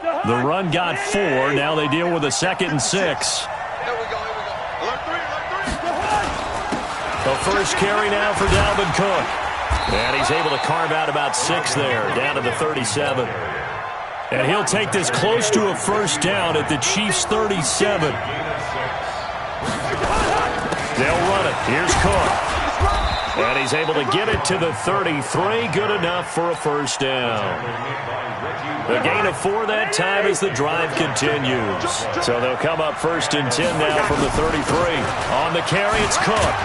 The run got 4. Now they deal with a 2nd and 6. The first carry now for Dalvin Cook. And he's able to carve out about 6 there, down to the 37. And he'll take this close to a first down at the Chiefs' 37. They'll run it. Here's Cook. And he's able to get it to the 33. Good enough for a first down. A gain of 4 that time as the drive continues. So they'll come up 1st and 10 now from the 33. On the carry, it's Cook.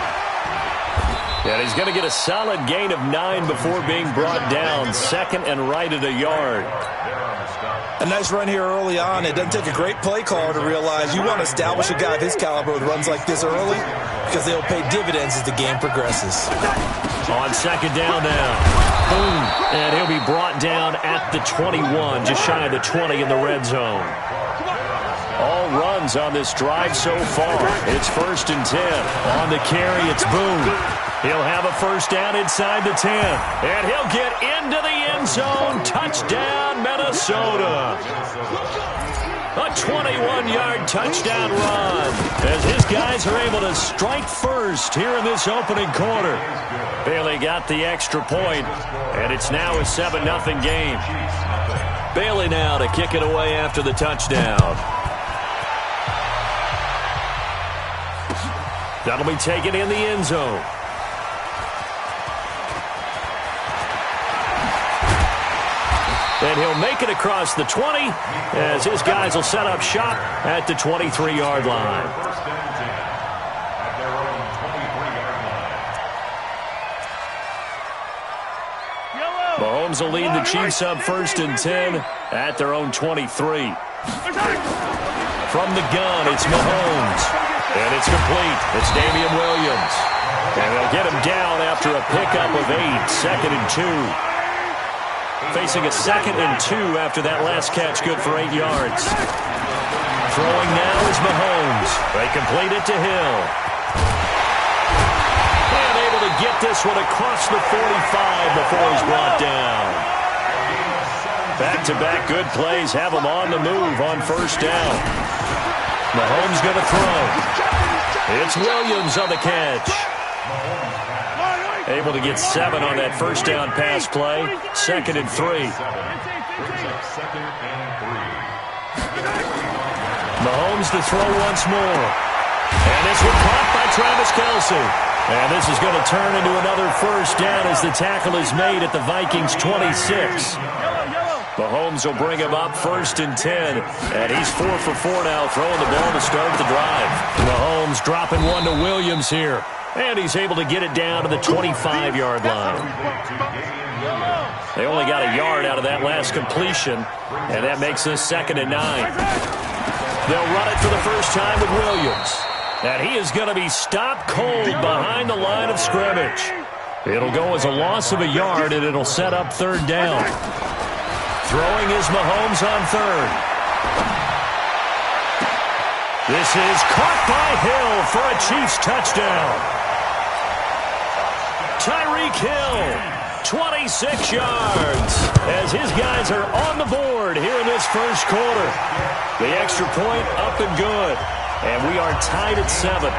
And he's going to get a solid gain of 9 before being brought down. 2nd and right at a yard. A nice run here early on. It doesn't take a great play caller to realize you want to establish a guy of his caliber with runs like this early because they'll pay dividends as the game progresses. On 2nd down now. Boom. And he'll be brought down at the 21, just shy of the 20 in the red zone. All runs on this drive so far. It's 1st and 10. On the carry, it's Boone. He'll have a first down inside the 10. And he'll get into the end zone. Touchdown, Minnesota. A 21-yard touchdown run as his guys are able to strike first here in this opening quarter. Bailey got the extra point, and it's now a 7-0 game. Bailey now to kick it away after the touchdown. That'll be taken in the end zone. And he'll make it across the 20 as his guys will set up shop at the 23-yard line. Mahomes will lead the Chiefs up 1st and 10 at their own 23. From the gun, it's Mahomes. And it's complete. It's Damian Williams. And they'll get him down after a pickup of 8, 2nd and 2. Facing a 2nd and 2 after that last catch, good for 8 yards. Throwing now is Mahomes. They complete it to Hill. And able to get this one across the 45 before he's brought down. Back-to-back good plays have him on the move on first down. Mahomes going to throw. It's Williams on the catch. Able to get 7 on that first down pass play. 2nd and 3. Mahomes to throw once more. And this one caught by Travis Kelce. And this is going to turn into another first down as the tackle is made at the Vikings' 26. Mahomes will bring him up 1st and 10. And he's 4 for 4 now, throwing the ball to start the drive. Mahomes dropping one to Williams here. And he's able to get it down to the 25-yard line. They only got a yard out of that last completion, and that makes this 2nd and 9. They'll run it for the first time with Williams. And he is going to be stopped cold behind the line of scrimmage. It'll go as a loss of a yard, and it'll set up 3rd down. Throwing is Mahomes on 3rd. This is caught by Hill for a Chiefs touchdown. Tyreek Hill, 26 yards, as his guys are on the board here in this first quarter. The extra point up and good, and we are tied at 7.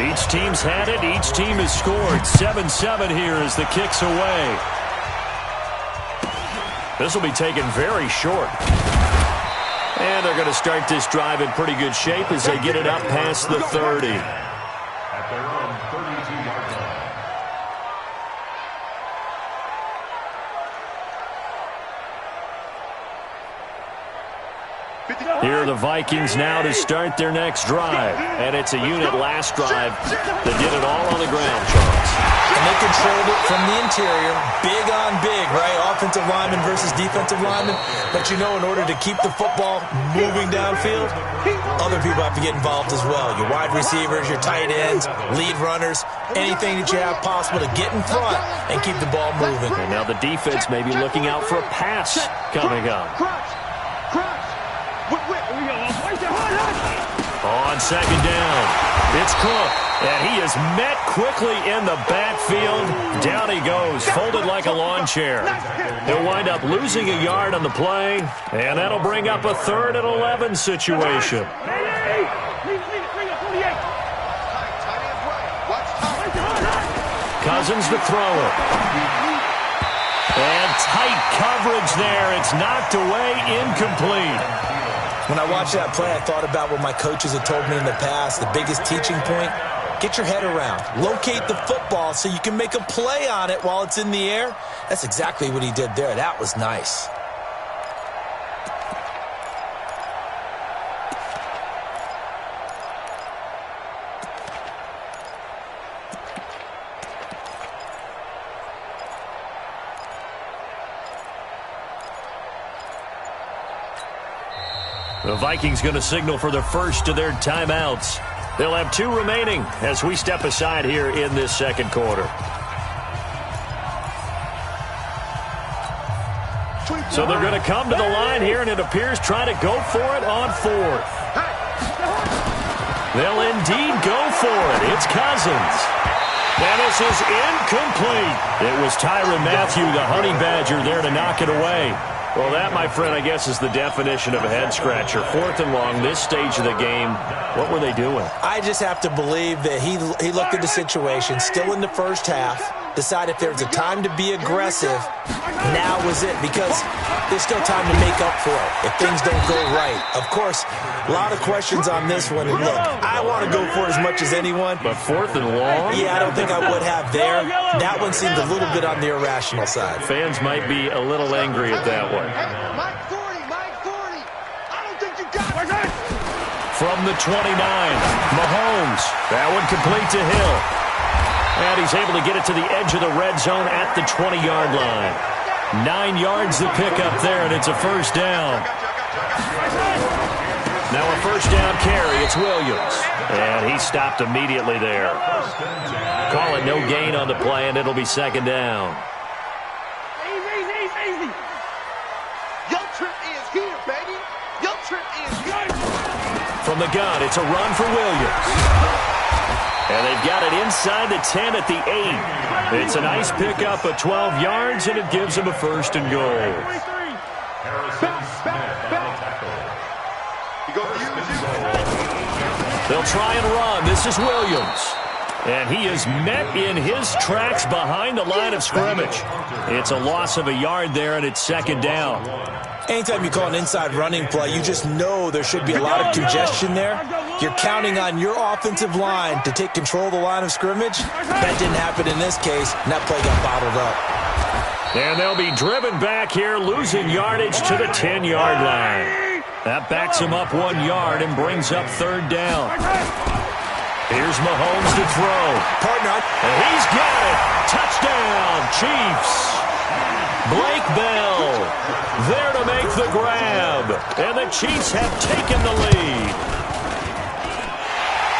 Each team's had it. Each team has scored. 7-7 here as the kick's away. This will be taken very short. And they're going to start this drive in pretty good shape as they get it up past the 30. Here are the Vikings now to start their next drive. And it's a unit last drive that did it all on the ground, Charles. And they controlled it from the interior, big on big, right? Offensive lineman versus defensive lineman. But you know, in order to keep the football moving downfield, other people have to get involved as well. Your wide receivers, your tight ends, lead runners, anything that you have possible to get in front and keep the ball moving. And now the defense may be looking out for a pass coming up. On 2nd down, it's Cook. And he is met quickly in the backfield. Down he goes, folded like a lawn chair. He'll wind up losing a yard on the play, and that'll bring up a 3rd and 11 situation. Cousins to throw it. And tight coverage there. It's knocked away, incomplete. When I watched that play, I thought about what my coaches had told me in the past. The biggest teaching point, get your head around. Locate the football so you can make a play on it while it's in the air. That's exactly what he did there. That was nice. The Vikings going to signal for the first of their timeouts. They'll have 2 remaining as we step aside here in this second quarter. So they're going to come to the line here, and it appears trying to go for it on 4th. They'll indeed go for it. It's Cousins. And this is incomplete. It was Tyrann Mathieu, the Honey Badger, there to knock it away. Well, that, my friend, I guess is the definition of a head-scratcher. 4th and long, this stage of the game. What were they doing? I just have to believe that he looked at the situation, still in the first half, decided if there was a time to be aggressive, now was it, because there's still time to make up for it if things don't go right. Of course, a lot of questions on this one, and look, I want to go for it as much as anyone. But 4th and long? Yeah, I don't think I would have there. That one seemed a little bit on the irrational side. Fans might be a little angry at that one. Mike 40, I don't think you got it. From the 29, Mahomes. That one complete to Hill. And he's able to get it to the edge of the red zone at the 20-yard line. 9 yards to pick up there, and it's a first down. Now a first down carry. It's Williams. And he stopped immediately there. Call it no gain on the play, and it'll be second down. Easy. Your trip is here, baby. Your trip is here. From the gun, it's a run for Williams. And they've got it inside the 10 at the 8. It's a nice pickup of 12 yards, and it gives them a first and goal. They'll try and run. This is Williams. And he is met in his tracks behind the line of scrimmage. It's a loss of a yard there, and it's second down. Anytime you call an inside running play, you just know there should be a lot of congestion there. You're counting on your offensive line to take control of the line of scrimmage. That didn't happen in this case, and that play got bottled up. And they'll be driven back here, losing yardage to the 10-yard line. That backs him up 1 yard and brings up third down. Here's Mahomes to throw. Partner. And he's got it. Touchdown, Chiefs. Blake Bell there to make the grab. And the Chiefs have taken the lead.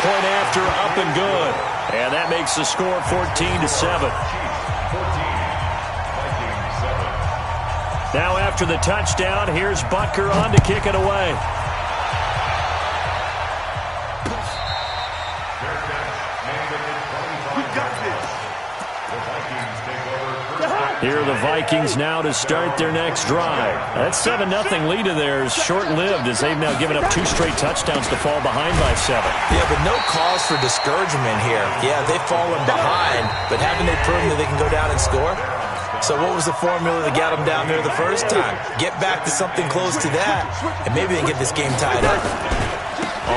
Point after, up and good. And that makes the score 14-7. Now after the touchdown, here's Butker on to kick it away. Here are the Vikings now to start their next drive. That 7-0 lead of theirs short-lived as they've now given up 2 straight touchdowns to fall behind by 7. Yeah, but no cause for discouragement here. Yeah, they've fallen behind, but haven't they proven that they can go down and score? So what was the formula that got them down there the first time? Get back to something close to that, and maybe they can get this game tied up.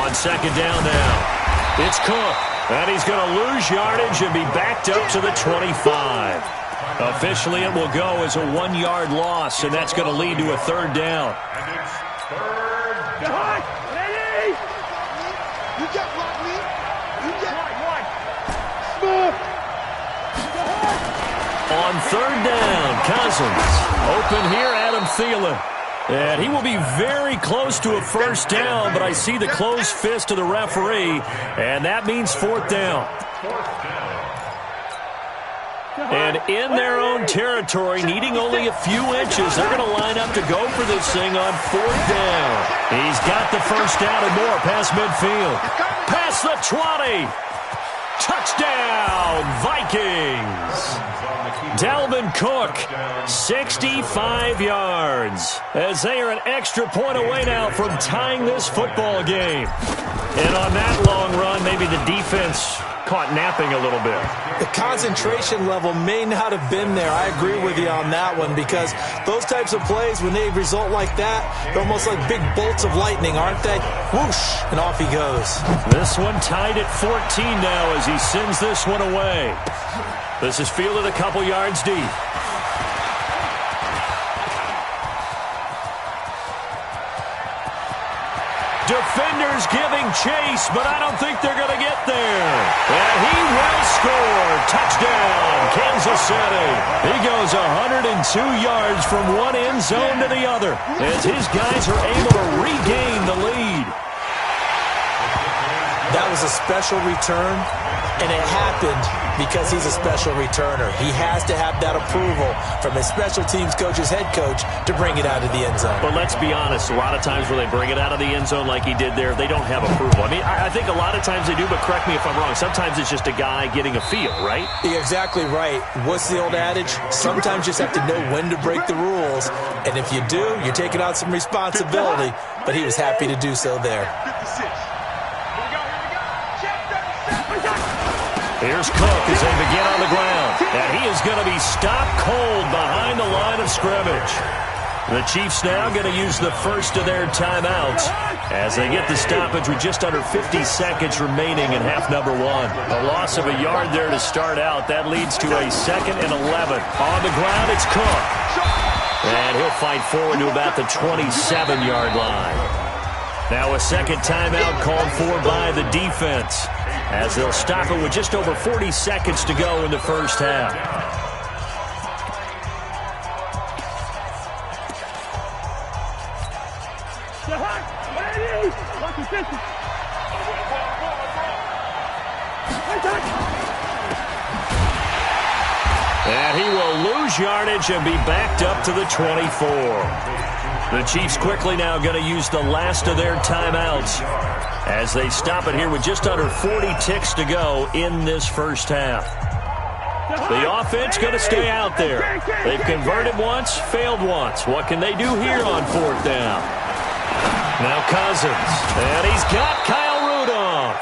On second down now, it's Cook. And he's going to lose yardage and be backed up to the 25. Officially, it will go as a 1-yard loss, and that's going to lead to a third down. On third down, Cousins. Open here, Adam Thielen. And he will be very close to a first down, but I see the closed fist of the referee, and that means fourth down. And in their own territory, needing only a few inches, they're going to line up to go for this thing on fourth down. He's got the first down and more past midfield. Past the 20. Touchdown, Vikings! Dalvin Cook, 65 yards, as they are an extra point away now from tying this football game. And on that long run, maybe the defense caught napping a little bit. The concentration level may not have been there. I agree with you on that one, because those types of plays, when they result like that, they're almost like big bolts of lightning, aren't they? Whoosh, and off he goes. This one tied at 14 now as he sends this one away. This is fielded a couple yards deep. Defenders giving chase, but I don't think they're going to get there. And he will score. Touchdown, Kansas City. He goes 102 yards from one end zone to the other as his guys are able to regain the lead. That was a special return, and it happened because he's a special returner. He has to have that approval from his special teams coach's head coach to bring it out of the end zone. But let's be honest, a lot of times when they bring it out of the end zone like he did there, they don't have approval. I mean, I think a lot of times they do, but correct me if I'm wrong. Sometimes it's just a guy getting a feel, right? You're exactly right. What's the old adage? Sometimes you just have to know when to break the rules. And if you do, you're taking on some responsibility. But he was happy to do so there. Here's Cook as they begin on the ground. And he is going to be stopped cold behind the line of scrimmage. The Chiefs now going to use the first of their timeouts as they get the stoppage with just under 50 seconds remaining in half number one. A loss of a yard there to start out. That leads to a 2nd and 11. On the ground, it's Cook. And he'll fight forward to about the 27-yard line. Now a second timeout called for by the defense, as they'll stop it with just over 40 seconds to go in the first half. And he will lose yardage and be backed up to the 24. The Chiefs quickly now going to use the last of their timeouts as they stop it here with just under 40 ticks to go in this first half. The offense going to stay out there. They've converted once, failed once. What can they do here on 4th down? Now Cousins, and he's got Kyle Rudolph.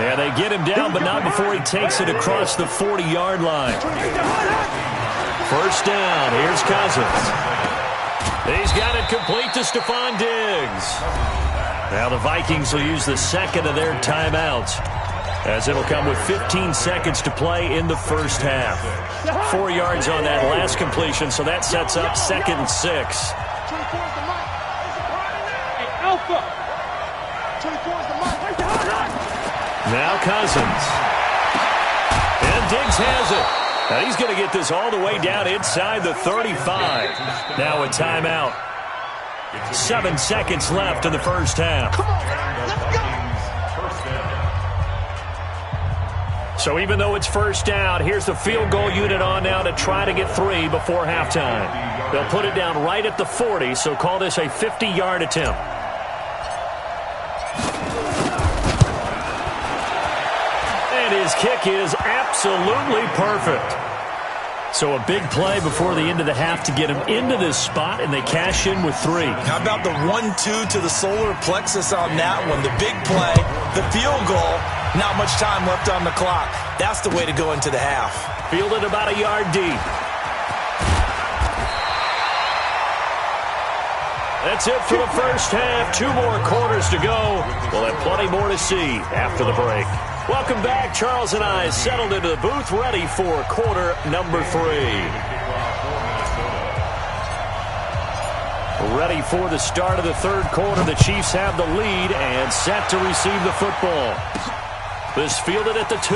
And they get him down, but not before he takes it across the 40-yard line. First down, here's Cousins. He's got it complete to Stephon Diggs. Now the Vikings will use the second of their timeouts, as it'll come with 15 seconds to play in the first half. 4 yards on that last completion, so that sets up 2nd and 6. Now Cousins. And Diggs has it. Now he's going to get this all the way down inside the 35. Now a timeout. 7 seconds left in the first half. So even though it's first down, here's the field goal unit on now to try to get 3 before halftime. They'll put it down right at the 40, so call this a 50-yard attempt. And his kick is absolutely perfect. So a big play before the end of the half to get him into this spot, and they cash in with 3. How about the 1-2 to the solar plexus on that one? The big play, the field goal, not much time left on the clock. That's the way to go into the half. Fielded about a yard deep. That's it for the first half. 2 more quarters to go. We'll have plenty more to see after the break. Welcome back. Charles and I settled into the booth, ready for quarter number 3. Ready for the start of the third quarter. The Chiefs have the lead and set to receive the football. This fielded at the 2.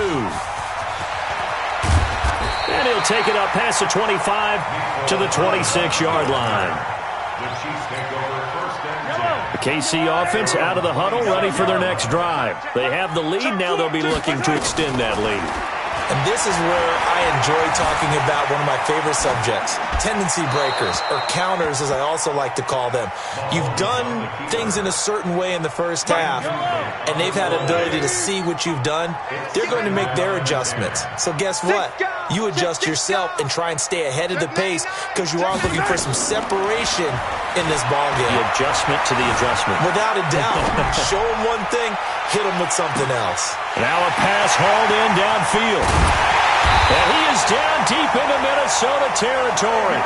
And he'll take it up past the 25 to the 26-yard line. The KC offense out of the huddle, ready for their next drive. They have the lead. Now they'll be looking to extend that lead. And this is where I enjoy talking about one of my favorite subjects, tendency breakers, or counters as I also like to call them. You've done things in a certain way in the first half, and they've had an ability to see what you've done. They're going to make their adjustments. So guess what? You adjust yourself and try and stay ahead of the pace because you are looking for some separation in this ballgame. The adjustment to the adjustment. Without a doubt. Show them one thing, hit them with something else. Now a pass hauled in downfield. And he is down deep into Minnesota territory.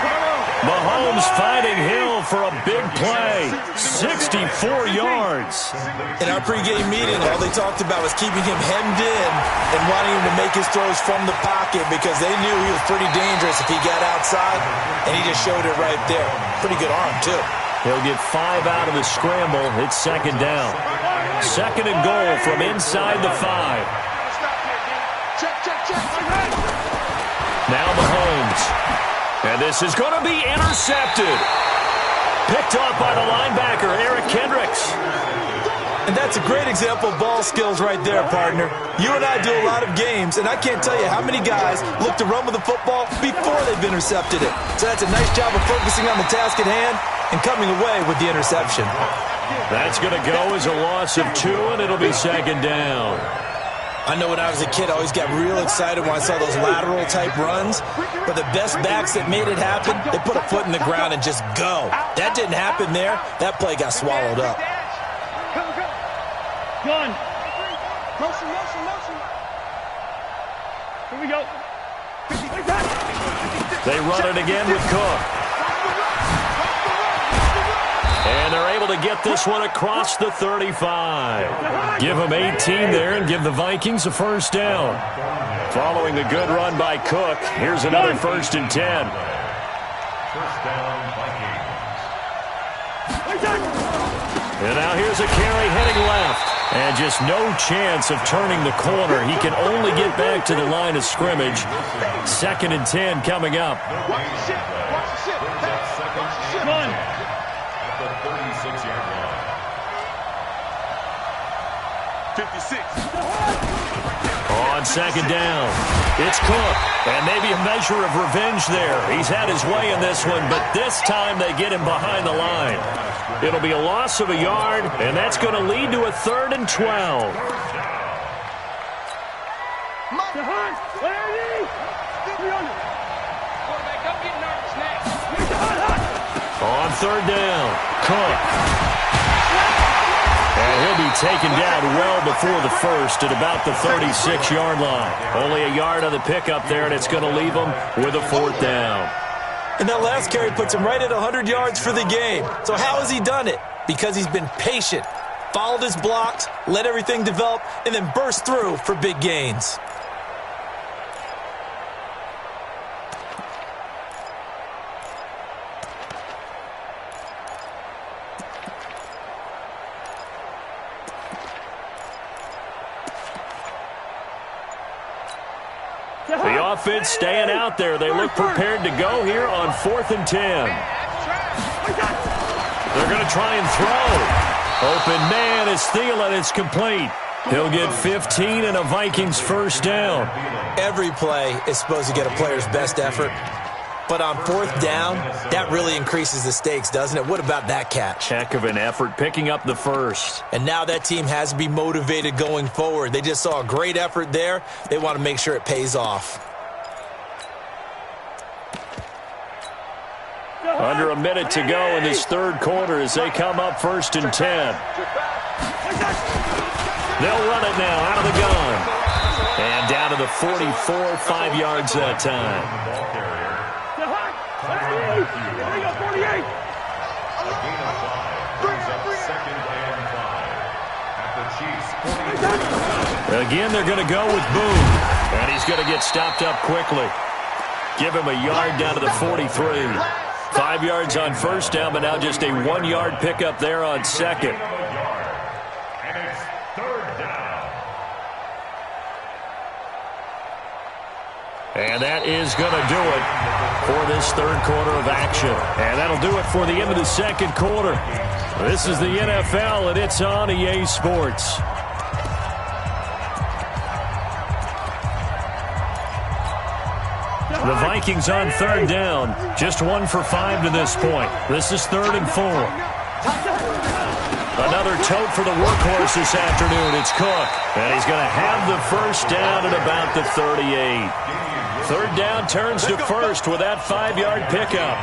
Mahomes finding Hill for a big play. 64 yards. In our pregame meeting, all they talked about was keeping him hemmed in and wanting him to make his throws from the pocket because they knew he was pretty dangerous if he got outside, and he just showed it right there. Pretty good arm, too. He'll get 5 out of the scramble. It's second down. Second and goal from inside the 5. Now Mahomes. And this is going to be intercepted. Picked off by the linebacker, Eric Kendricks. And that's a great example of ball skills right there, partner. You and I do a lot of games, and I can't tell you how many guys look to run with the football before they've intercepted it. So that's a nice job of focusing on the task at hand and coming away with the interception. That's going to go as a loss of 2, and it'll be second down. I know when I was a kid, I always got real excited when I saw those lateral-type runs. But the best backs that made it happen, they put a foot in the ground and just go. That didn't happen there. That play got swallowed up. Gun. Motion, motion, motion. Here we go. They run it again with Cook. And they're able to get this one across the 35. Give them 18 there and give the Vikings a first down. Following the good run by Cook, here's another 1st and 10. First down, Vikings. And now here's a carry heading left. And just no chance of turning the corner. He can only get back to the line of scrimmage. 2nd and 10 coming up. Watch the shit. Watch the shit. Watch the shit. Gun. At the 36-yard line. 56. On second down, it's Cook. And maybe a measure of revenge there. He's had his way in this one, but this time they get him behind the line. It'll be a loss of a yard, and that's going to lead to a 3rd and 12. On 3rd down, Cook. And he'll be taken down well before the first at about the 36-yard line. Only a yard on the pickup there, and it's going to leave him with a 4th down. And that last carry puts him right at 100 yards for the game. So how has he done it? Because he's been patient, followed his blocks, let everything develop, and then burst through for big gains. The offense staying out there. They look prepared to go here on 4th and 10. They're going to try and throw. Open man is Thielen. It's complete. He'll get 15 and a Vikings first down. Every play is supposed to get a player's best effort. But on 4th down, that really increases the stakes, doesn't it? What about that catch? Heck of an effort picking up the first. And now that team has to be motivated going forward. They just saw a great effort there. They want to make sure it pays off. Under a minute to go in this 3rd quarter as they come up 1st and 10. They'll run it now out of the gun. And down to the 44, 5 yards that time. Again, they're going to go with Boone. And he's going to get stopped up quickly. Give him a yard down to the 43. 5 yards on 1st down, but now just a 1-yard pickup there on 2nd. And it's 3rd down. And that is going to do it for this 3rd quarter of action. And that'll do it for the end of the 2nd quarter. This is the NFL, and it's on EA Sports. The Vikings on third down. Just 1 for 5 to this point. This is 3rd and 4. Another tote for the workhorse this afternoon. It's Cook. And he's going to have the first down at about the 38. Third down turns to first with that 5-yard pickup.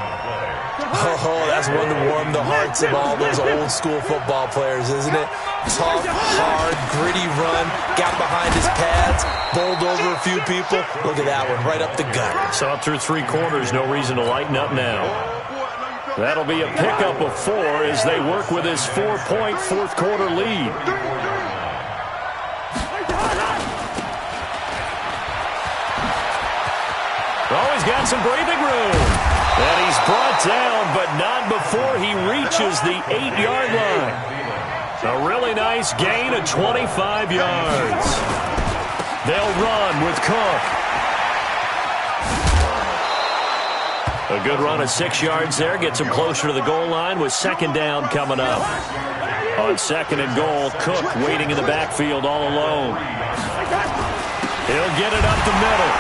Oh, that's one to warm the hearts of all those old-school football players, isn't it? Tough, hard, gritty run. Got behind his pads, bowled over a few people. Look at that one, right up the gut. Saw it through 3 quarters. No reason to lighten up now. That'll be a pickup of 4 as they work with his 4-point fourth-quarter lead. Oh, he's got some breathing room. And he's brought down, but not before he reaches the 8-yard line. A really nice gain of 25 yards. They'll run with Cook. A good run of 6 yards there. Gets him closer to the goal line with 2nd down coming up. On 2nd and goal, Cook waiting in the backfield all alone. He'll get it up the middle.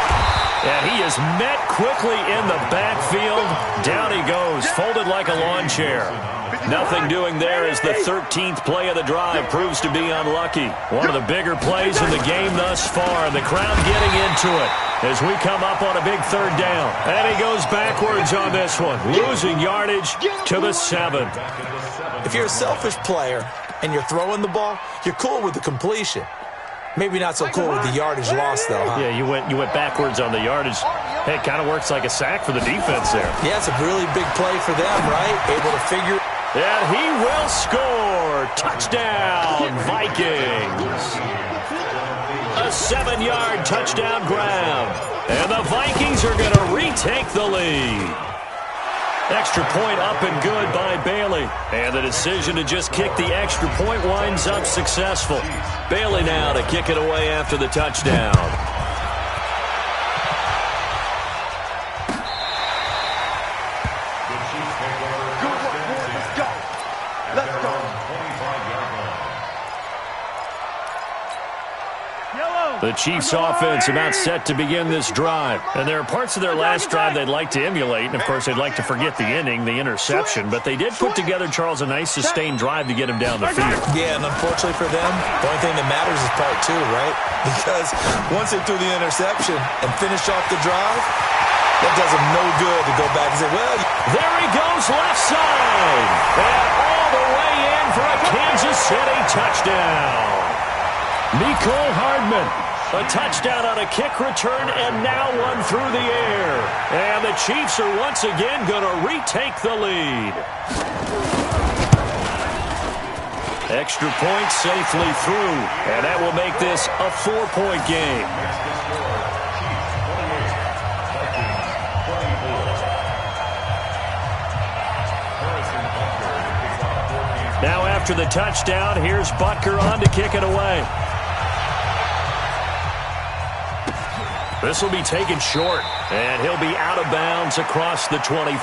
And he is met quickly in the backfield. Down he goes, folded like a lawn chair. Nothing doing there as the 13th play of the drive proves to be unlucky. One of the bigger plays in the game thus far. The crowd getting into it as we come up on a big 3rd down. And he goes backwards on this one, losing yardage to the 7. If you're a selfish player and you're throwing the ball, you're cool with the completion. Maybe not so cool with the yardage loss, though, huh? Yeah, you went backwards on the yardage. Hey, it kind of works like a sack for the defense there. Yeah, it's a really big play for them, right? Able to figure. And he will score. Touchdown, Vikings. A 7-yard touchdown grab. And the Vikings are going to retake the lead. Extra point up and good by Bailey. And the decision to just kick the extra point winds up successful. Bailey now to kick it away after the touchdown. Good work, boys. Let's go. Let's go. The Chiefs offense about set to begin this drive. And there are parts of their last drive they'd like to emulate. And, of course, they'd like to forget the inning, the interception. But they did put together, Charles, a nice sustained drive to get him down the field. Yeah, and unfortunately for them, the only thing that matters is part 2, right? Because once they threw the interception and finished off the drive, that does them no good to go back and say, well, there he goes left side. And all the way in for a Kansas City touchdown. Nicole Hardman. A touchdown on a kick return, and now one through the air. And the Chiefs are once again going to retake the lead. Extra point safely through, and that will make this a 4-point game. Now after the touchdown, here's Butker on to kick it away. This will be taken short, and he'll be out of bounds across the 25.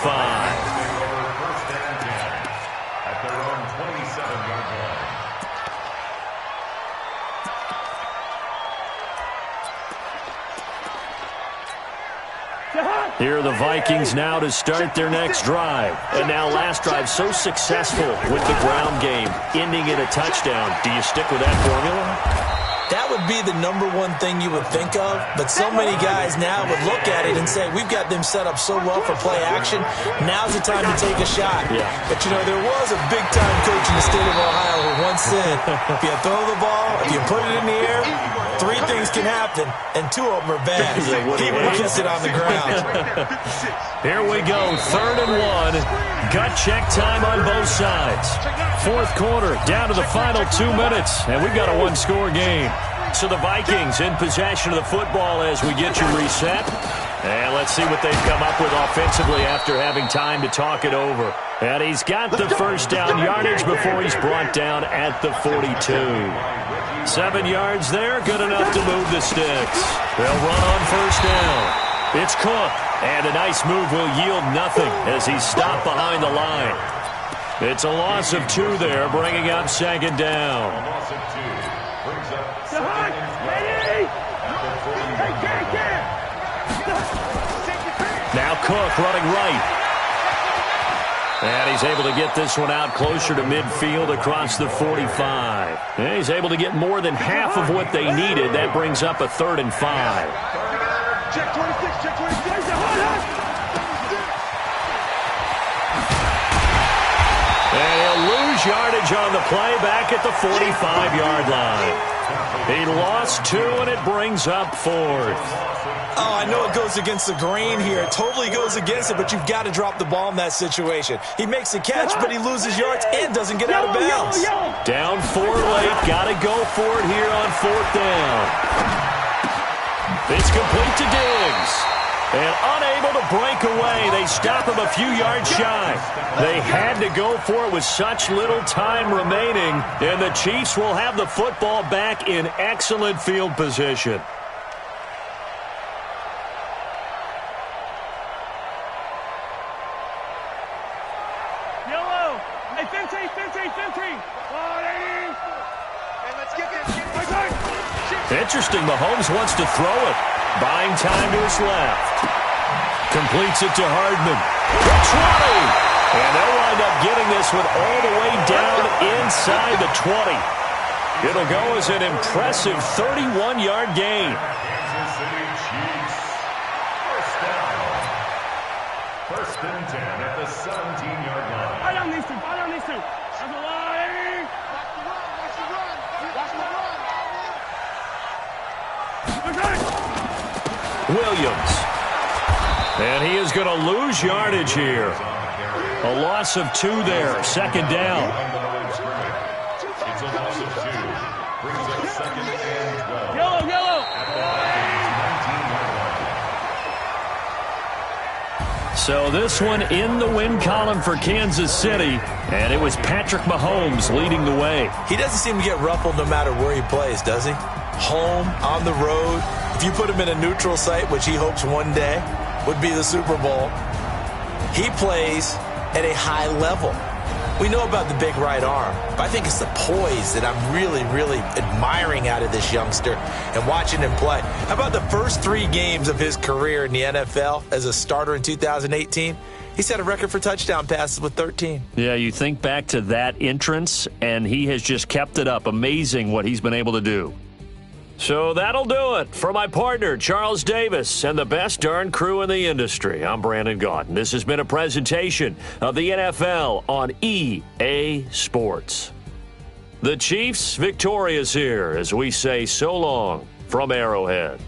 Here are the Vikings now to start their next drive. And now last drive so successful with the ground game, ending in a touchdown. Do you stick with that formula? that would be the #1 thing you would think of, but so many guys now would look at it and say, we've got them set up so well for play action, now's the time to take a shot. Yeah. But, you know, there was a big-time coach in the state of Ohio who once said, if you throw the ball, if you put it in the air, 3 things can happen, and 2 of them are bad. He would have kissed it on the ground. Here we go, 3rd and 1. Gut check time on both sides. 4th quarter, down to the final 2 minutes, and we've got a 1-score game. So the Vikings in possession of the football as we get you reset. And let's see what they've come up with offensively after having time to talk it over. And he's got the first down yardage before he's brought down at the 42. 7 yards there, good enough to move the sticks. They'll run on first down. It's Cook, and a nice move will yield nothing as he's stopped behind the line. It's a loss of 2 there, bringing up 2nd down. Cook running right. And he's able to get this one out closer to midfield across the 45. And he's able to get more than half of what they needed. That brings up a 3rd and 5. Check 26, check 26. And he'll lose yardage on the play back at the 45-yard line. He lost 2, and it brings up 4th. Oh, I know it goes against the grain here. It totally goes against it, but you've got to drop the ball in that situation. He makes a catch, but he loses yards and doesn't get out of bounds. Down 4 late. Got to go for it here on 4th down. It's complete to Diggs. And unable to break away, they stop him a few yards shy. They had to go for it with such little time remaining, and the Chiefs will have the football back in excellent field position. Yellow. Hey, 15. Hey, let's get this. Interesting, Mahomes wants to throw it. Buying time to his left. Completes it to Hardman. 20! And they'll wind up getting this one all the way down inside the 20. It'll go as an impressive 31-yard gain. First and 10 at the 17-yard line. I don't need to. That's a lie. Williams. And he is going to lose yardage here. A loss of 2 there. 2nd down. It's a loss of 2. Brings up 2nd and 12. Yellow. So this one in the win column for Kansas City, and it was Patrick Mahomes leading the way. He doesn't seem to get ruffled no matter where he plays, does he? Home, on the road. If you put him in a neutral site, which he hopes one day would be the Super Bowl, he plays at a high level. We know about the big right arm, but I think it's the poise that I'm really, really admiring out of this youngster and watching him play. How about the first 3 games of his career in the NFL as a starter in 2018? He set a record for touchdown passes with 13. Yeah, you think back to that entrance, and he has just kept it up. Amazing what he's been able to do. So that'll do it for my partner, Charles Davis, and the best darn crew in the industry. I'm Brandon Gaudin. This has been a presentation of the NFL on EA Sports. The Chiefs victorious here as we say so long from Arrowhead.